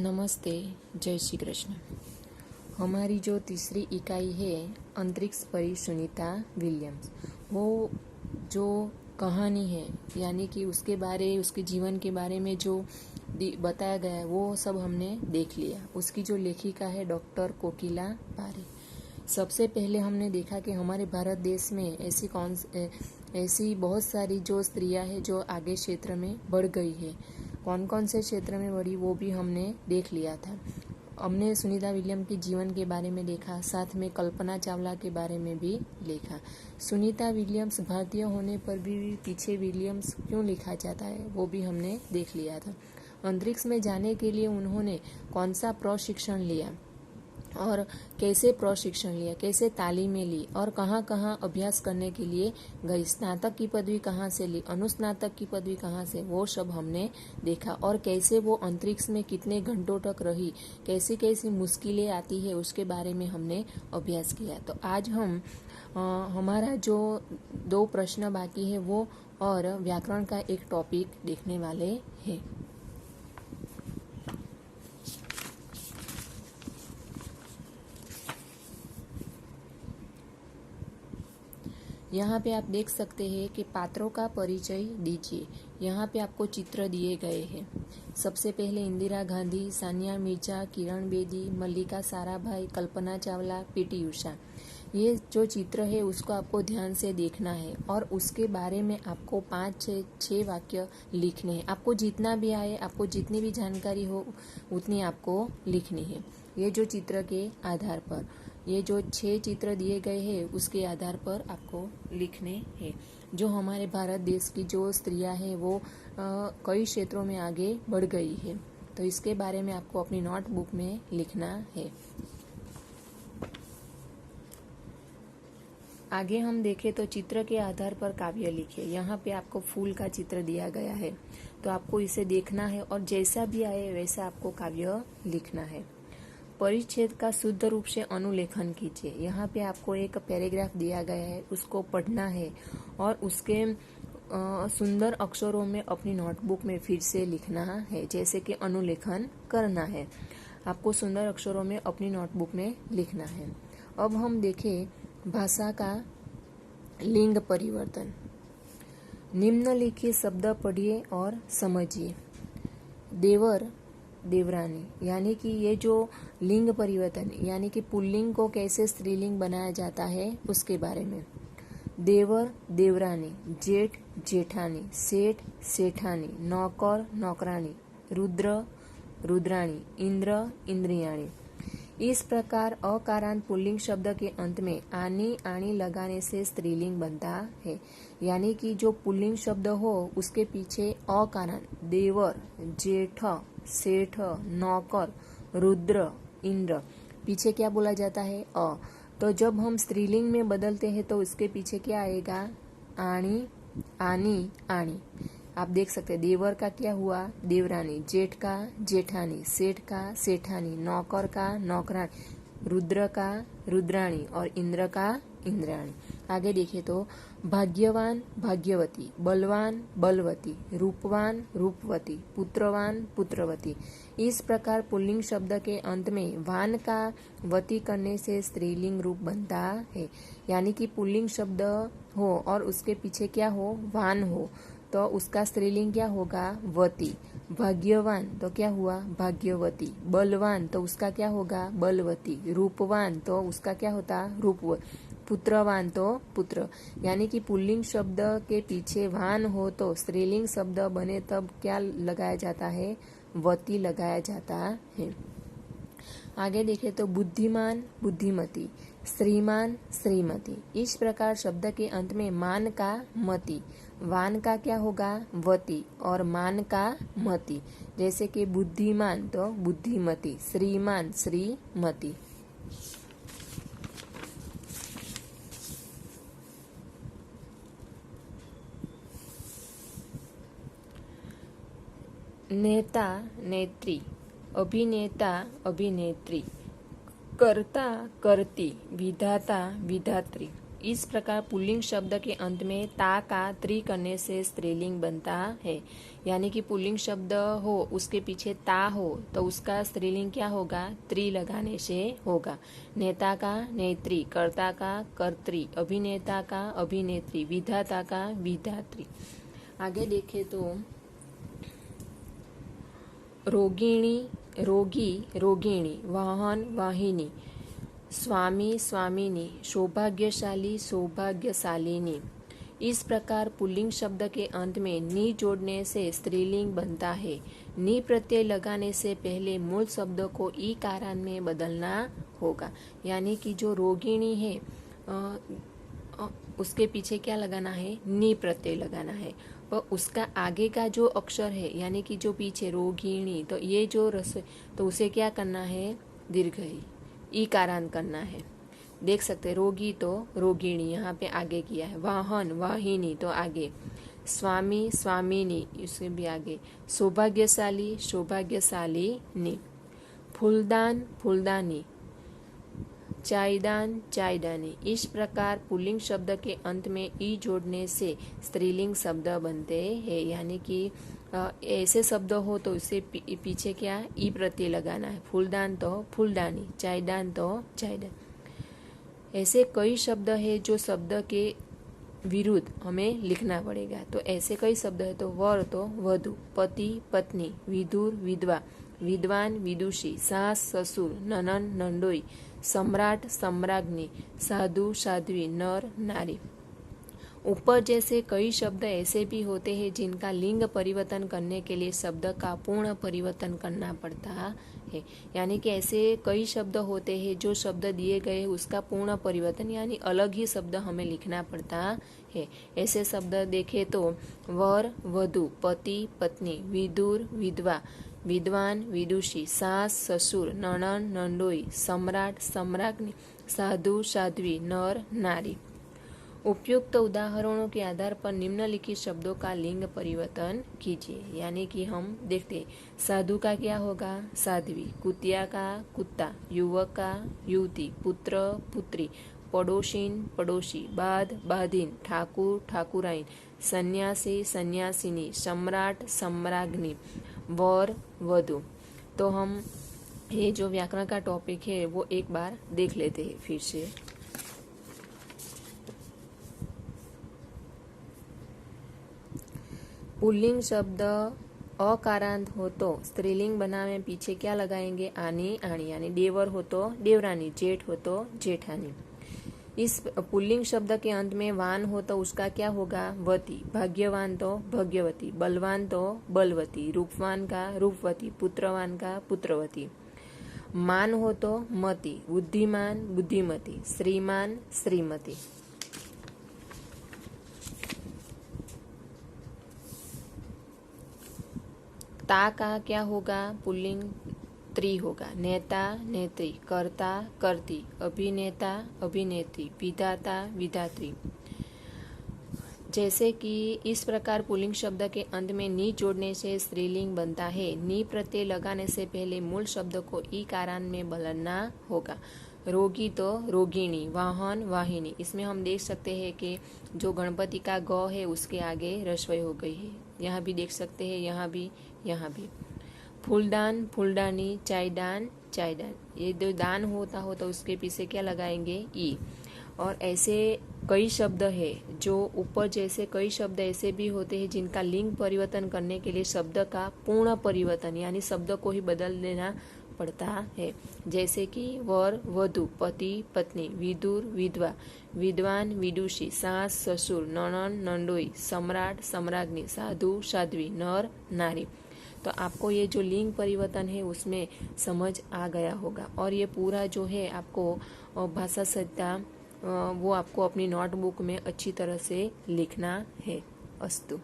नमस्ते, जय श्री कृष्ण। हमारी जो तीसरी इकाई है अंतरिक्ष परी सुनीता विलियम्स, वो जो कहानी है यानी कि उसके जीवन के बारे में जो बताया गया है वो सब हमने देख लिया। उसकी जो लेखिका है डॉक्टर कोकिला पारे। सबसे पहले हमने देखा कि हमारे भारत देश में ऐसी बहुत सारी जो स्त्रियां हैं जो आगे क्षेत्र में बढ़ गई है। कौन कौन से क्षेत्र में बढ़ी वो भी हमने देख लिया था। हमने सुनीता विलियम के जीवन के बारे में देखा, साथ में कल्पना चावला के बारे में भी देखा। सुनीता विलियम्स भारतीय होने पर भी पीछे विलियम्स क्यों लिखा जाता है वो भी हमने देख लिया था। अंतरिक्ष में जाने के लिए उन्होंने कौन सा प्रशिक्षण लिया और कैसे प्रशिक्षण लिया, कैसे तालीमें ली और कहाँ कहाँ अभ्यास करने के लिए गई, स्नातक की पदवी कहाँ से ली, अनुस्नातक की पदवी कहाँ से, वो सब हमने देखा। और कैसे वो अंतरिक्ष में कितने घंटों तक रही, कैसी कैसी मुश्किलें आती है उसके बारे में हमने अभ्यास किया। तो आज हम हमारा जो 2 प्रश्न बाकी है वो और व्याकरण का एक टॉपिक देखने वाले हैं। यहाँ पे आप देख सकते हैं कि पात्रों का परिचय दीजिए। यहाँ पे आपको चित्र दिए गए हैं। सबसे पहले इंदिरा गांधी, सानिया मिर्जा, किरण बेदी, मल्लिका साराभाई, कल्पना चावला, पीटी उषा। ये जो चित्र है उसको आपको ध्यान से देखना है और उसके बारे में आपको 5-6 वाक्य लिखने हैं। आपको जितना भी आए, आपको जितनी भी जानकारी हो उतनी आपको लिखनी है। ये जो चित्र के आधार पर, ये जो 6 चित्र दिए गए हैं उसके आधार पर आपको लिखने हैं। जो हमारे भारत देश की जो स्त्रियां हैं वो कई क्षेत्रों में आगे बढ़ गई है, तो इसके बारे में आपको अपनी नोटबुक में लिखना है। आगे हम देखें तो चित्र के आधार पर काव्य लिखिए। यहाँ पे आपको फूल का चित्र दिया गया है, तो आपको इसे देखना है और जैसा भी आए वैसा आपको काव्य लिखना है। परिच्छेद का शुद्ध रूप से अनुलेखन कीजिए। यहाँ पे आपको एक पैराग्राफ दिया गया है, उसको पढ़ना है और उसके सुंदर अक्षरों में अपनी नोटबुक में फिर से लिखना है, जैसे कि अनुलेखन करना है। आपको सुंदर अक्षरों में अपनी नोटबुक में लिखना है। अब हम देखें भाषा का लिंग परिवर्तन। निम्नलिखित शब्द पढ़िए और समझिए। देवर, देवरानी, यानी कि ये जो लिंग परिवर्तन यानी कि पुल्लिंग को कैसे स्त्रीलिंग बनाया जाता है उसके बारे में। देवर, देवरानी, जेठ, जेठानी, सेठ, सेठानी, नौकर, नौकरानी, रुद्र, रुद्राणी, इंद्र, इंद्रियाणी। इस प्रकार अकारांत पुल्लिंग शब्द के अंत में आनी, आणी लगाने से स्त्रीलिंग बनता है। यानी कि जो पुल्लिंग शब्द हो उसके पीछे अकारांत देवर, जेठ, सेठ, नौकर, रुद्र, इंद्र, पीछे क्या बोला जाता है? अ। तो जब हम स्त्रीलिंग में बदलते हैं तो उसके पीछे क्या आएगा? आणी, आनी, आणी। आप देख सकते हैं देवर का क्या हुआ? देवरानी, जेठ का जेठानी, सेठ का सेठानी, नौकर का नौकरानी, रुद्र का रुद्राणी और इंद्र का इंद्राणी। आगे देखें तो भाग्यवान, भाग्यवती, बलवान, बलवती, रूपवान, रूपवती, पुत्रवान, पुत्रवती। इस प्रकार पुल्लिंग शब्द के अंत में वान का वती करने से स्त्रीलिंग रूप बनता है। यानी कि पुल्लिंग शब्द हो और उसके पीछे क्या हो? वान हो, तो उसका स्त्रीलिंग क्या होगा? वती। भाग्यवान तो क्या हुआ? भाग्यवती। बलवान तो उसका क्या होगा? बलवती। रूपवान तो उसका क्या होता? रूपवती। पुत्रवान तो पुत्र। यानी कि पुल्लिंग शब्द के पीछे वान हो तो स्त्रीलिंग शब्द बने तब क्या लगाया जाता है? वती लगाया जाता है। आगे देखें तो बुद्धिमान, बुद्धिमती, श्रीमान, श्रीमती। इस प्रकार शब्द के अंत में मान का मति, वान का क्या होगा? वती और मान का मति। जैसे कि बुद्धिमान तो बुद्धिमती, श्रीमान श्रीमती। नेता, नेत्री, अभिनेता, अभिनेत्री, कर्ता, कर्ती, विधाता, विधात्री। इस प्रकार पुल्लिंग शब्द के अंत में ता का त्री करने से स्त्रीलिंग बनता है। यानी कि पुल्लिंग शब्द हो उसके पीछे ता हो तो उसका स्त्रीलिंग क्या होगा, त्री लगाने से होगा। नेता का नेत्री, कर्ता का कर्त्री, अभिनेता का अभिनेत्री, विधाता का विधात्री। आगे देखें तो रोगिणी रोगी रोगिणी, वाहन वाहिनी, स्वामी स्वामिनी, सौभाग्यशाली सौभाग्यशालिनी। इस प्रकार पुल्लिंग शब्द के अंत में नी जोड़ने से स्त्रीलिंग बनता है। नी प्रत्यय लगाने से पहले मूल शब्द को ई कारान में बदलना होगा। यानी कि जो रोगिणी है उसके पीछे क्या लगाना है, नी प्रत्यय लगाना है। और उसका आगे का जो अक्षर है यानी कि जो पीछे रोगिणी, तो ये जो रस तो उसे क्या करना है, दीर्घ ई कारान करना है। देख सकते रोगी तो रोगिणी यहाँ पे आगे किया है, वाहन वाहिनी तो आगे, स्वामी स्वामिनी इससे भी आगे, सौभाग्यशाली सौभाग्यशालिनी, फूलदान फूलदानी, चायदान चायदानी। इस प्रकार पुल्लिंग शब्द के अंत में ई जोड़ने से स्त्रीलिंग शब्द बनते हैं। यानी कि ऐसे शब्द हो तो उससे पीछे क्या ई प्रत्यय लगाना है। फूलदान तो फूलदानी, चायदान तो चायदान। ऐसे कई शब्द है जो शब्द के विरुद्ध हमें लिखना पड़ेगा। तो ऐसे कई शब्द है तो वर तो वधु, पति पत्नी, विदुर विधवा, विद्वान विदुषी, सास ससुर, ननन नंदोई, सम्राट सम्राज्ञी, साधु साध्वी, नर नारी। ऊपर जैसे कई शब्द ऐसे भी होते हैं जिनका लिंग परिवर्तन करने के लिए शब्द का पूर्ण परिवर्तन करना पड़ता है। यानी कि ऐसे कई शब्द होते हैं जो शब्द दिए गए उसका पूर्ण परिवर्तन यानी अलग ही शब्द हमें लिखना पड़ता है। ऐसे शब्द देखें तो वर वधु, पति पत्नी, विदुर विधवा, विद्वान विदुषी, सास ससुर, ननन नंदोई, सम्राट सम्राज्ञी, साधु साध्वी, नर नारी। उपयुक्त उदाहरणों के आधार पर निम्नलिखित शब्दों का लिंग परिवर्तन कीजिए। यानी कि हम देखते साधु का क्या होगा, साध्वी, कुतिया का कुत्ता, युवक का युवती, पुत्र पुत्री, पड़ोसिन पड़ोसी, बाध बाधिन, ठाकुर ठाकुराइन, सन्यासी सन्यासिनी, सम्राट सम्राज्ञी, वर वधु। तो हम ये जो व्याकरण का टॉपिक है वो एक बार देख लेते हैं फिर से। पुल्लिंग शब्द अकारांत हो तो स्त्रीलिंग बनावे पीछे क्या लगाएंगे, आनी आणी। यानी देवर हो तो देवरानी, जेठ हो तो जेठानी। इस पुल्लिंग शब्द के अंत में वान हो तो उसका क्या होगा, वती, भाग्यवान तो भाग्यवती, बलवान तो बलवती, रूपवान का रूपवती, पुत्रवान का पुत्रवती। मान हो तो मती, बुद्धिमान बुद्धिमती, श्रीमान श्रीमती। ता का क्या होगा, पुल्लिंग त्री होगा, नेता नेत्री, कर्ता कर्ती, अभिनेता अभिनेत्री, विधाता विधात्री। जैसे कि इस प्रकार पुल्लिंग शब्द के अंत में नी जोड़ने से स्त्रीलिंग बनता है। नी प्रत्यय लगाने से पहले मूल शब्द को ई कारान में बदलना होगा। रोगी तो रोगिणी, वाहन वाहिनी। इसमें हम देख सकते हैं कि जो गणपति का ग है उसके आगे रस्वई हो गई है। यहाँ भी देख सकते हैं, यहाँ भी यहाँ भी। फूलदान फूलदानी, चायदान चायदान। ये जो दान होता हो तो उसके पीछे क्या लगाएंगे, ई। और ऐसे कई शब्द है जो ऊपर जैसे कई शब्द ऐसे भी होते हैं जिनका लिंग परिवर्तन करने के लिए शब्द का पूर्ण परिवर्तन यानी शब्द को ही बदल देना पड़ता है। जैसे कि वर वधु, पति पत्नी, विदुर विधवा, विद्वान विदुषी, सास ससुर, ननन नंदोई, सम्राट सम्राज्ञी, साधु साध्वी, नर नारी। तो आपको ये जो लिंग परिवर्तन है उसमें समझ आ गया होगा। और ये पूरा जो है आपको भाषा संहिता वो आपको अपनी नोटबुक में अच्छी तरह से लिखना है। अस्तु।